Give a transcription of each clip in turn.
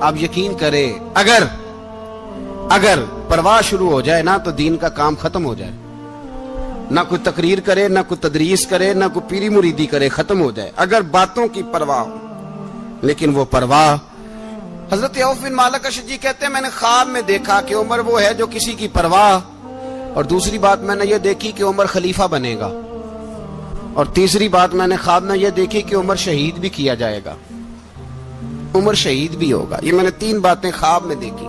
آپ یقین کریں اگر پرواہ شروع ہو جائے نا تو دین کا کام ختم ہو جائے. نہ کوئی تقریر کرے، نہ کوئی تدریس کرے، نہ کوئی پیری مریدی کرے، ختم ہو جائے اگر باتوں کی پرواہ ہو. لیکن وہ پرواہ، حضرت عوف بن مالک اشجعی کہتے ہیں میں نے خواب میں دیکھا کہ عمر وہ ہے جو کسی کی پرواہ، اور دوسری بات میں نے یہ دیکھی کہ عمر خلیفہ بنے گا، اور تیسری بات میں نے خواب میں یہ دیکھی کہ عمر شہید بھی کیا جائے گا، عمر شہید بھی ہوگا. یہ میں نے 3 باتیں خواب میں دیکھی.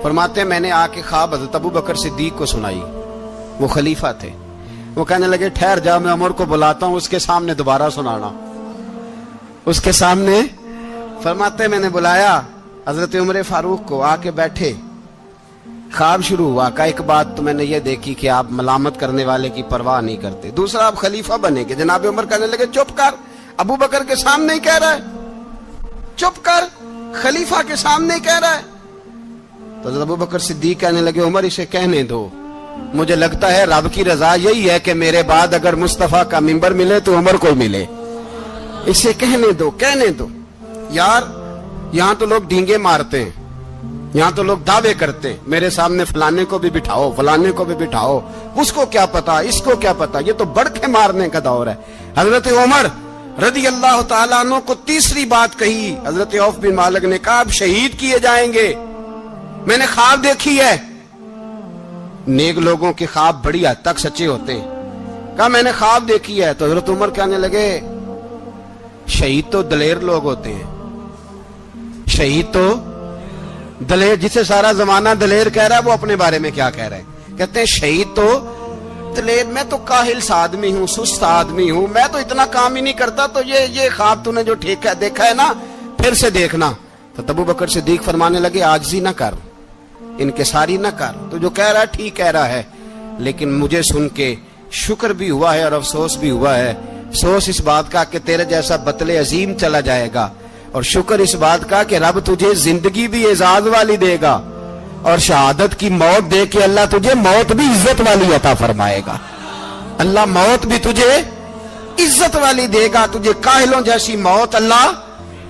فرماتے ہیں میں نے آ کے خواب حضرت ابو بکر صدیق کو سنائی، وہ خلیفہ تھے. وہ کہنے لگے ٹھہر جا، میں عمر کو بلاتا ہوں، اس کے سامنے دوبارہ سنانا. اس کے سامنے فرماتے ہیں میں نے بلایا حضرت عمر فاروق کو، آ کے بیٹھے. خواب شروع ہوا کہ ایک بات تو میں نے یہ دیکھی کہ آپ ملامت کرنے والے کی پرواہ نہیں کرتے، دوسرا آپ خلیفہ بنے گے. جناب عمر کہنے لگے چپ کر، ابو بکر کے سامنے ہی کہہ رہا ہے، چپ کر، خلیفہ کے سامنے ہی کہہ رہا ہے. تو حضرت ابو بکر صدیق کہنے لگے عمر اسے کہنے دو، مجھے لگتا ہے رب کی رضا یہی ہے کہ میرے بعد اگر مصطفیٰ کا منبر ملے تو عمر کو ملے، اسے کہنے دو کہنے دو. یار یہاں تو لوگ ڈینگے مارتے ہیں، یہاں تو لوگ دعوے کرتے ہیں میرے سامنے فلانے کو بھی بٹھاؤ، فلانے کو بھی بٹھاؤ، اس کو کیا پتا، اس کو کیا پتا. یہ تو بڑکے مارنے کا دور ہے. حضرت عمر رضی اللہ تعالیٰ عنہ کو تیسری بات کہی. حضرت عوف بن مالک نے کہا اب شہید کیے جائیں گے، میں نے خواب دیکھی ہے. نیک لوگوں کے خواب بڑی حد تک سچے ہوتے ہیں. کہا میں نے خواب دیکھی ہے. تو حضرت عمر کہنے لگے شہید تو دلیر لوگ ہوتے ہیں، شہید تو دلیر، جسے سارا زمانہ دلیر کہہ رہا ہے وہ اپنے بارے میں کیا کہہ رہے ہیں؟ کہتے ہیں شہید تو دلیر، میں تو کاہل سا آدمی ہوں، سست آدمی ہوں، میں تو اتنا کام ہی نہیں کرتا. تو یہ خواب تو نے جو دیکھا ہے نا پھر سے دیکھنا. تو ابو بکر صدیق فرمانے لگے عاجزی نہ کر، انکساری نہ کر، تو جو کہہ رہا ہے ٹھیک کہہ رہا ہے، لیکن مجھے سن کے شکر بھی ہوا ہے اور افسوس بھی ہوا ہے. افسوس اس بات کا کہ تیرے جیسا بطل عظیم چلا جائے گا، اور شکر اس بات کا کہ رب تجھے زندگی بھی اعزاز والی دے گا، اور شہادت کی موت دے کے اللہ تجھے موت بھی عزت والی عطا فرمائے گا. اللہ موت بھی تجھے عزت والی دے گا، تجھے کاہلوں جیسی موت اللہ.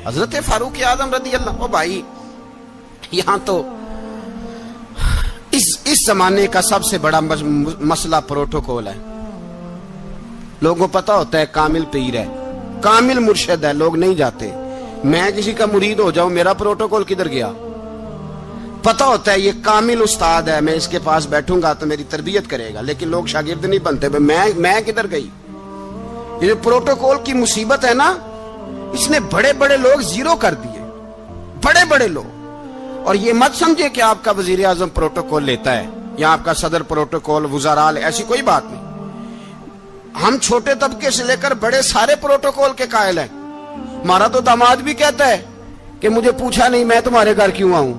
حضرت فاروق اعظم رضی اللہ، بھائی یہاں تو اس زمانے کا سب سے بڑا مسئلہ پروٹوکول ہے. لوگوں کو پتا ہوتا ہے کامل پیر ہے، کامل مرشد ہے، لوگ نہیں جاتے. میں کسی کا مرید ہو جاؤں، میرا پروٹوکول کدھر گیا؟ پتا ہوتا ہے یہ کامل استاد ہے، میں اس کے پاس بیٹھوں گا تو میری تربیت کرے گا، لیکن لوگ شاگرد نہیں بنتے. میں کدھر گئی؟ یہ جو پروٹوکول کی مصیبت ہے نا، اس نے بڑے بڑے لوگ زیرو کر دیے، بڑے بڑے لوگ. اور یہ مت سمجھے کہ آپ کا وزیر اعظم پروٹوکول لیتا ہے یا آپ کا صدر پروٹوکول، وزراء، ایسی کوئی بات نہیں. ہم چھوٹے طبقے سے لے کر بڑے سارے پروٹوکول کے قائل ہیں. ہمارا تو داماد بھی کہتا ہے کہ مجھے پوچھا نہیں میں تمہارے گھر کیوں آؤں.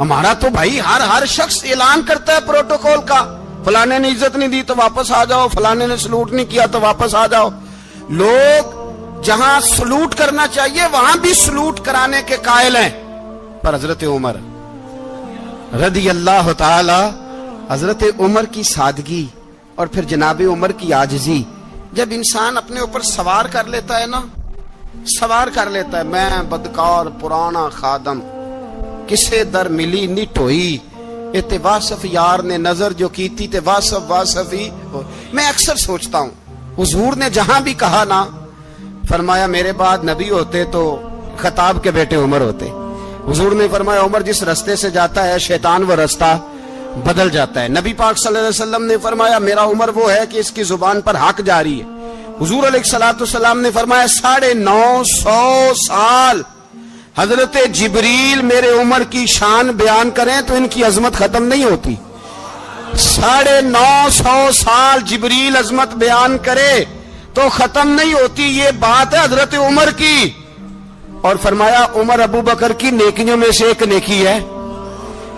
ہمارا تو بھائی ہر شخص اعلان کرتا ہے پروٹوکول کا، فلانے نے عزت نہیں دی تو واپس آ جاؤ، فلانے نے سلوٹ نہیں کیا تو واپس آ جاؤ. لوگ جہاں سلوٹ کرنا چاہیے وہاں بھی سلوٹ کرانے کے قائل ہیں. پر حضرت عمر رضی اللہ تعالی، حضرت عمر کی سادگی اور پھر جناب عمر کی عاجزی، جب انسان اپنے اوپر سوار کر لیتا ہے نا، سوار کر لیتا ہے، میں بدکار پرانا خادم، کسے در ملی نٹ ہوئی، تے واصف یار نے نظر جو کی تھی تے واصف ہی. میں اکثر سوچتا ہوں حضور نے جہاں بھی کہا نا، فرمایا میرے بعد نبی ہوتے تو خطاب کے بیٹے عمر ہوتے. حضور نے فرمایا عمر جس رستے سے جاتا ہے شیطان وہ رستہ بدل جاتا ہے. نبی پاک صلی اللہ علیہ وسلم نے فرمایا میرا عمر وہ ہے کہ اس کی زبان پر حق جاری ہے. حضور علیہ الصلوۃ والسلام نے فرمایا 950 سال حضرت جبریل میرے عمر کی شان بیان کریں تو ان کی عظمت ختم نہیں ہوتی. 950 سال جبریل عظمت بیان کرے تو ختم نہیں ہوتی. یہ بات ہے حضرت عمر کی. اور فرمایا عمر ابو بکر کی نیکیوں میں سے ایک نیکی ہے.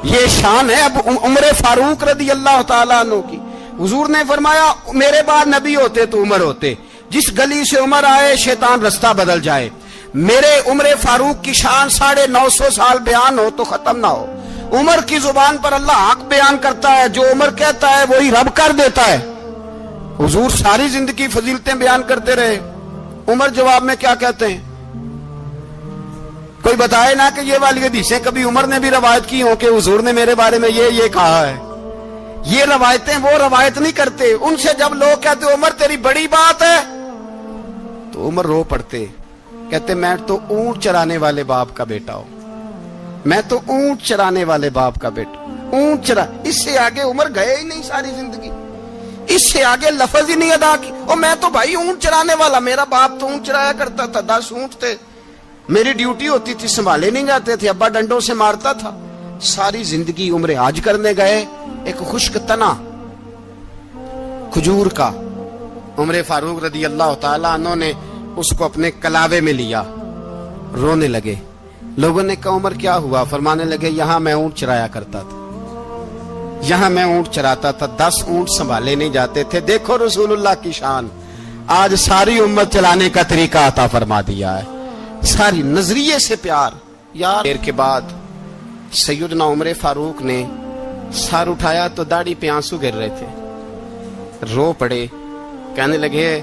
یہ شان ہے اب عمر فاروق رضی اللہ تعالیٰ عنہ کی. حضور نے فرمایا میرے بعد نبی ہوتے تو عمر ہوتے. جس گلی سے عمر آئے شیطان رستہ بدل جائے. میرے عمر فاروق کی شان 950 سال بیان ہو تو ختم نہ ہو. عمر کی زبان پر اللہ حق بیان کرتا ہے، جو عمر کہتا ہے وہی رب کر دیتا ہے. حضور ساری زندگی فضیلتیں بیان کرتے رہے. عمر جواب میں کیا کہتے ہیں؟ کوئی بتائے نا کہ یہ والی حدیثیں کبھی عمر نے بھی روایت کی ہوں کہ حضور نے میرے بارے میں یہ کہا ہے. یہ روایتیں وہ روایت نہیں کرتے. ان سے جب لوگ کہتے عمر تیری بڑی بات ہے تو عمر رو پڑتے, کہتے میں تو اونٹ چرانے والے باپ کا بیٹا ہوں, میں تو اونٹ چرانے والے باپ کا بیٹا. اونٹ چرا, اس سے آگے عمر گئے ہی نہیں ساری زندگی, اس سے آگے لفظ ہی نہیں ادا کی. اور میں تو بھائی اونٹ چرانے والا, میرا باپ تو اونٹ چرایا کرتا تھا, 10 اونٹ تھے, میری ڈیوٹی ہوتی تھی, سنبھالے نہیں جاتے تھے, ابا ڈنڈوں سے مارتا تھا. ساری زندگی عمر حج کرنے گئے, ایک خشک تنا کھجور کا عمر فاروق رضی اللہ تعالیٰ عنہ نے اس کو اپنے کلاوے میں لیا, رونے لگے. لوگوں نے کہا عمر کیا ہوا؟ فرمانے لگے یہاں میں اونٹ چرایا کرتا تھا, یہاں میں اونٹ چراتا تھا, 10 اونٹ سنبھالے نہیں جاتے تھے. دیکھو رسول اللہ کی شان, آج ساری امت چلانے کا طریقہ عطا فرما دیا ہے, ساری نظریے سے پیار. یار دیر کے بعد سیدنا عمر فاروق نے سر اٹھایا تو داڑھی پہ آنسو گر رہے تھے, رو پڑے, کہنے لگے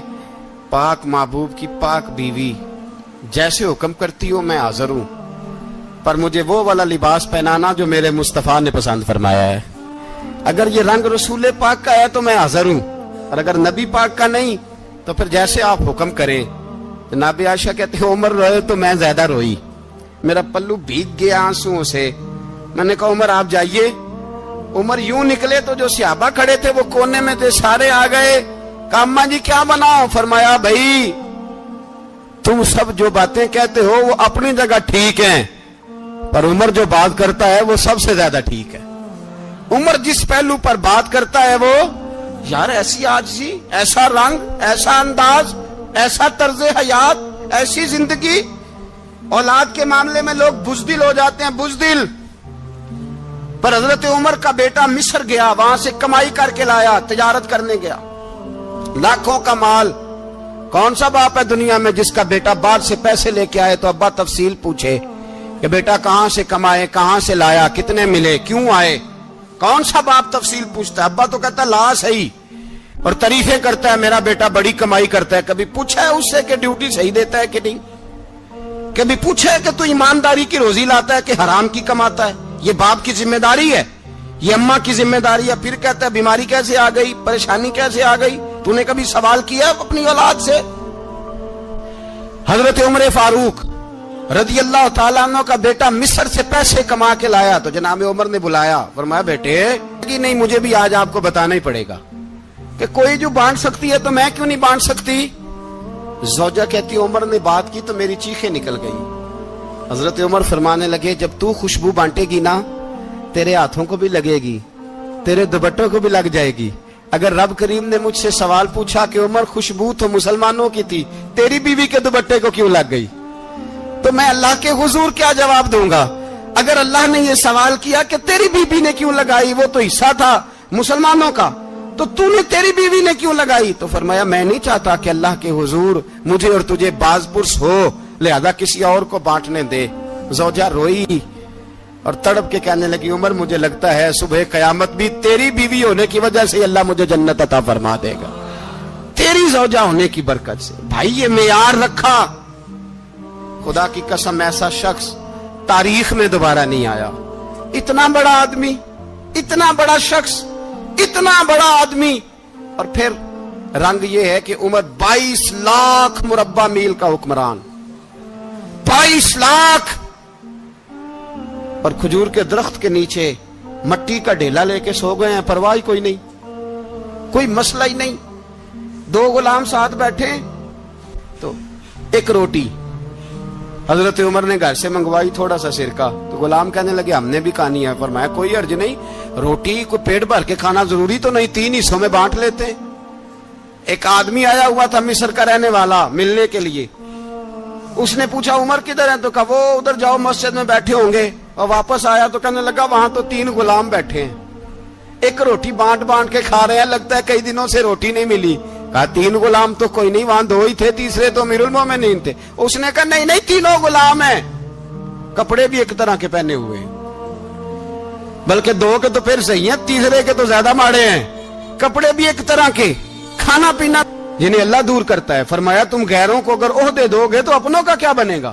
پاک محبوب کی پاک بیوی جیسے حکم کرتی ہو میں حاضر ہوں, پر مجھے وہ والا لباس پہنانا جو میرے مصطفیٰ نے پسند فرمایا ہے. اگر یہ رنگ رسول پاک کا ہے تو میں حاضر ہوں, اور اگر نبی پاک کا نہیں تو پھر جیسے آپ حکم کریں. جناب عائشہ کہتے ہیں عمر روئے تو میں زیادہ روئی, میرا پلو بھیگ گیا آنسوؤں سے. میں نے کہا عمر آپ جائیے. عمر یوں نکلے تو جو صحابہ کھڑے تھے وہ کونے میں تھے, سارے آ گئے. کہا اماں جی کیا بناؤ؟ فرمایا بھائی تم سب جو باتیں کہتے ہو وہ اپنی جگہ ٹھیک ہیں, پر عمر جو بات کرتا ہے وہ سب سے زیادہ ٹھیک ہے. عمر جس پہلو پر بات کرتا ہے وہ, یار ایسی عاجزی, ایسا رنگ, ایسا انداز, ایسا طرز حیات, ایسی زندگی. اولاد کے معاملے میں لوگ بزدل ہو جاتے ہیں, بزدل. پر حضرت عمر کا بیٹا مصر گیا, وہاں سے کمائی کر کے لایا, تجارت کرنے گیا, لاکھوں کا مال. کون سا باپ ہے دنیا میں جس کا بیٹا بعد سے پیسے لے کے آئے تو ابا تفصیل پوچھے کہ بیٹا کہاں سے کمائے, کہاں سے لایا, کتنے ملے, کیوں آئے؟ کون سا باپ تفصیل پوچھتا ہے؟ ابا تو کہتا لا صحیح, اور تعریفیں کرتا ہے میرا بیٹا بڑی کمائی کرتا ہے. کبھی پوچھا ہے اس سے کہ ڈیوٹی صحیح دیتا ہے کہ نہیں؟ کبھی پوچھا ہے کہ تو ایمانداری کی روزی لاتا ہے کہ حرام کی کماتا ہے؟ یہ باپ کی ذمہ داری ہے, یہ اماں کی ذمہ داری ہے. پھر کہتا ہے بیماری کیسے آ گئی, پریشانی کیسے آ گئی؟ تو نے کبھی سوال کیا اپنی اولاد سے؟ حضرت عمر فاروق رضی اللہ تعالیٰ عنہ کا بیٹا مصر سے پیسے کما کے لایا تو جناب عمر نے بلایا, فرمایا بیٹے نہیں, مجھے بھی آج آپ کو بتانا ہی پڑے گا کہ کوئی جو بانٹ سکتی ہے تو میں کیوں نہیں بانٹ سکتی؟ زوجہ کہتی عمر نے بات کی تو میری چیخیں نکل گئی. حضرت عمر فرمانے لگے جب تو خوشبو بانٹے گی نا تیرے ہاتھوں کو بھی لگے گی, تیرے دوپٹوں کو بھی لگ جائے گی. اگر رب کریم نے مجھ سے سوال پوچھا کہ عمر خوشبو تو مسلمانوں کی تھی, تیری بیوی کے دوپٹے کو کیوں لگ گئی, تو میں اللہ کے حضور کیا جواب دوں گا؟ اگر اللہ نے یہ سوال کیا کہ تیری بیوی نے کیوں لگائی, وہ تو حصہ تھا مسلمانوں کا, تو تو نے تیری بیوی نے کیوں لگائی؟ تو فرمایا میں نہیں چاہتا کہ اللہ کے حضور مجھے اور تجھے باز پرس ہو, لہذا کسی اور کو بانٹنے دے. زوجہ روئی اور تڑپ کے کہنے لگی عمر مجھے لگتا ہے صبح قیامت بھی تیری بیوی ہونے کی وجہ سے اللہ مجھے جنت عطا فرما دے گا, تیری زوجہ ہونے کی برکت سے. بھائی یہ معیار رکھا, خدا کی قسم ایسا شخص تاریخ میں دوبارہ نہیں آیا. اتنا بڑا آدمی, اتنا بڑا شخص, اتنا بڑا آدمی, اور پھر رنگ یہ ہے کہ عمر 22 لاکھ مربع میل کا حکمران, 22 لاکھ, اور کھجور کے درخت کے نیچے مٹی کا ڈھیلا لے کے سو گئے ہیں, پرواہ کوئی نہیں, کوئی مسئلہ ہی نہیں. 2 غلام ساتھ بیٹھے تو ایک روٹی حضرت عمر نے گھر سے منگوائی, تھوڑا سا سرکہ, تو غلام کہنے لگے ہم نے بھی کھانی ہے. فرمایا کوئی حرج نہیں, روٹی کو پیٹ بھر کے کھانا ضروری تو نہیں, 3 حصوں میں بانٹ لیتے. ایک آدمی آیا ہوا تھا مصر کا رہنے والا ملنے کے لیے, اس نے پوچھا عمر کدھر ہیں, تو کہا وہ ادھر جاؤ مسجد میں بیٹھے ہوں گے. اور واپس آیا تو کہنے لگا وہاں تو 3 غلام بیٹھے ہیں, ایک روٹی بانٹ بانٹ کے کھا رہے ہیں, لگتا ہے کئی دنوں سے روٹی نہیں ملی. کہا 3 غلام تو کوئی نہیں, وہاں 2 ہی تھے, تیسرے تو امیر المومنین تھے. اس نے کہا نہیں نہیں 3 غلام ہیں, کپڑے بھی ایک طرح کے پہنے ہوئے, بلکہ 2 کے تو پھر صحیح ہیں, تیسرے کے تو زیادہ ماڑے ہیں, کپڑے بھی ایک طرح کے, کھانا پینا جنہیں اللہ دور کرتا ہے. فرمایا تم غیروں کو اگر عہدے دو گے تو اپنوں کا کیا بنے گا؟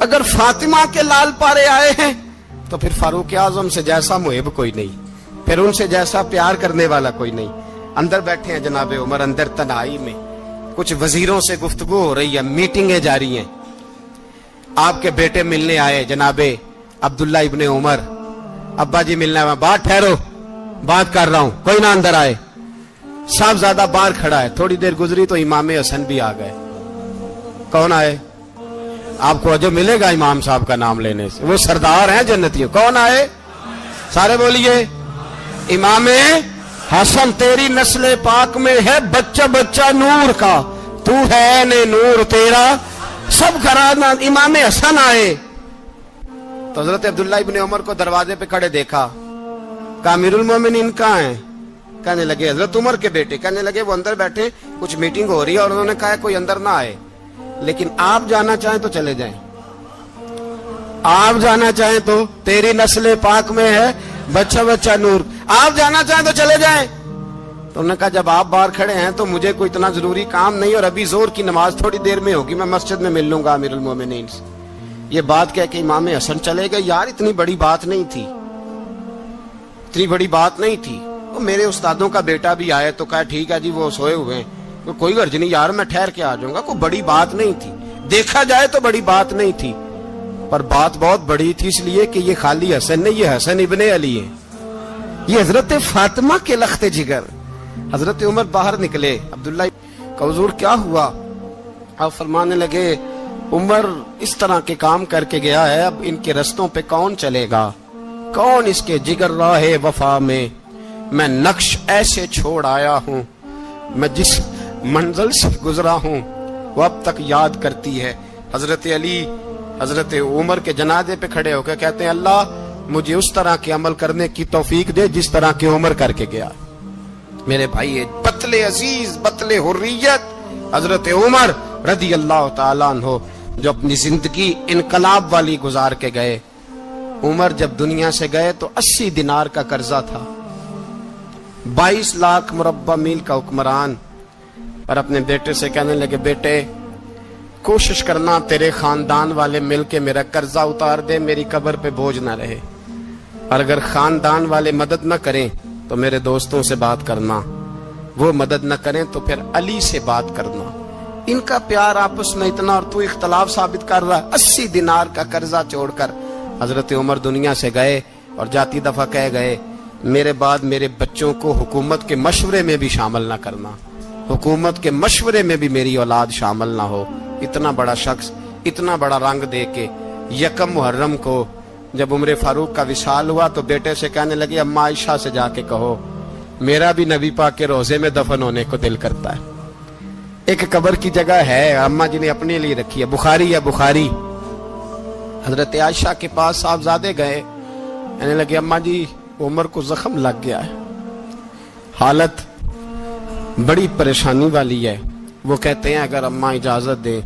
اگر فاطمہ کے لال پارے آئے ہیں تو پھر فاروق اعظم سے جیسا محب کوئی نہیں، پھر ان سے جیسا پیار کرنے والا کوئی نہیں۔ اندر بیٹھے ہیں جناب عمر، اندر تنہائی میں کچھ وزیروں سے گفتگو ہو رہی ہے، میٹنگیں جاری ہیں۔ آپ کے بیٹے ملنے آئے جناب عبداللہ ابن عمر، ابا جی ملنا ہے، بات ٹھہرو، بات کر رہا ہوں، کوئی نہ اندر آئے۔ صاحبزادہ باہر کھڑا ہے، تھوڑی دیر گزری تو امام حسن بھی آ گئے۔ کون آئے؟ آپ کو جو ملے گا امام صاحب کا نام لینے سے، وہ سردار ہیں جنتیوں۔ کون آئے؟ سارے بولیے۔ امام حسن، تیری نسل پاک میں ہے بچہ بچہ نور کا، تو ہے نے نور تیرا سب گھرانہ۔ امام حسن آئے تو حضرت عبداللہ ابن عمر کو دروازے پہ کھڑے دیکھا، کہا امیر المومنین کہاں ہیں؟ کہنے لگے حضرت عمر کے بیٹے۔ کہنے لگے وہ اندر بیٹھے، کچھ میٹنگ ہو رہی ہے، اور انہوں نے کہا کوئی اندر نہ آئے، لیکن آپ جانا چاہیں تو چلے جائیں، آپ جانا چاہیں تو، تیری نسل پاک میں ہے بچہ بچہ نور، آپ جانا چاہیں تو چلے جائیں۔ تو انہوں نے کہا جب آپ باہر کھڑے ہیں تو مجھے کوئی اتنا ضروری کام نہیں، اور ابھی زور کی نماز تھوڑی دیر میں ہوگی، میں مسجد میں مل لوں گا امیر المومنین سے۔ یہ بات کہہ کے امام حسن چلے گئے۔ یار اتنی بڑی بات نہیں تھی، اتنی بڑی بات نہیں تھی۔ وہ میرے استادوں کا بیٹا بھی آئے تو کہا ٹھیک ہے جی، وہ سوئے ہوئے ہیں، کوئی غرض نہیں یار، میں ٹھہر کے آ جاؤں گا، کوئی بڑی بات نہیں تھی، دیکھا جائے تو بڑی بات نہیں تھی، پر بات بہت بڑی تھی، اس لیے کہ یہ خالی حسن نہیں، یہ حسن ابن علی ہے، یہ حضرت فاطمہ کے لخت جگر۔ حضرت عمر باہر نکلے، عبداللہ کہ حضور کیا ہوا؟ آپ فرمانے لگے عمر اس طرح کے کام کر کے گیا ہے، اب ان کے رستوں پہ کون چلے گا؟ کون اس کے جگر راہ وفا میں؟ میں نقش ایسے چھوڑ آیا ہوں، میں جس منزل سے گزرا ہوں وہ اب تک یاد کرتی ہے۔ حضرت علی حضرت عمر کے جنازے پہ کھڑے ہو کے کہتے ہیں اللہ مجھے اس طرح کے عمل کرنے کی توفیق دے جس طرح کے عمر کر کے گیا۔ میرے بھائی بطل عزیز، بطل حریت حضرت عمر رضی اللہ تعالیٰ عنہ، جو اپنی زندگی انقلاب والی گزار کے گئے۔ عمر جب دنیا سے گئے تو 80 دینار کا قرضہ تھا، 22 لاکھ مربع میل کا حکمران، اور اپنے بیٹے سے کہنے لگے بیٹے کوشش کرنا تیرے خاندان والے مل کے میرا قرضہ اتار دے، میری قبر پہ بوجھ نہ رہے، اور اگر خاندان والے مدد نہ کریں تو میرے دوستوں سے بات کرنا، وہ مدد نہ کریں تو پھر علی سے بات کرنا، ان کا پیار آپس میں اتنا، اور تو اختلاف ثابت کر رہا۔ 80 دینار کا قرضہ چھوڑ کر حضرت عمر دنیا سے گئے، اور جاتی دفعہ کہہ گئے میرے بعد میرے بچوں کو حکومت کے مشورے میں بھی شامل نہ کرنا، حکومت کے مشورے میں بھی میری اولاد شامل نہ ہو۔ اتنا بڑا شخص اتنا بڑا رنگ دے کے یکم محرم کو جب عمر فاروق کا وصال ہوا تو بیٹے سے کہنے لگے اماں عائشہ سے جا کے کہو میرا بھی نبی پاک کے روزے میں دفن ہونے کو دل کرتا ہے۔ ایک قبر کی جگہ ہے اماں جی نے اپنے لیے رکھی ہے، بخاری ہے بخاری۔ حضرت عائشہ کے پاس صاحبزادے گئے، کہنے لگے اماں جی عمر کو زخم لگ گیا ہے، حالت بڑی پریشانی والی ہے۔ وہ کہتے ہیں اگر اماں اجازت دیں،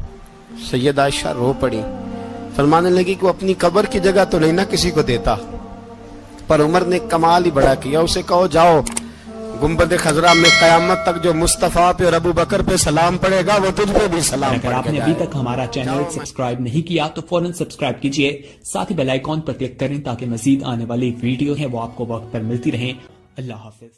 سید عائشہ رو پڑی، فرمانے لگی کہ وہ اپنی قبر کی جگہ تو نہیں نہ کسی کو دیتا، پر عمر نے کمال ہی بڑا کیا، اسے کہو جاؤ گنبد خضرا میں قیامت تک جو مصطفیٰ پہ اور ابو بکر پہ سلام پڑے گا وہ تجھ پہ بھی سلام پڑے گا۔ اگر آپ نے ابھی تک ہمارا چینل سبسکرائب نہیں کیا تو فوراً سبسکرائب کیجئے، ساتھ ہی بیل آئیکن پر کلک کریں تاکہ مزید آنے والی ویڈیو ہیں وہ آپ کو وقت پر ملتی رہیں۔ اللہ حافظ۔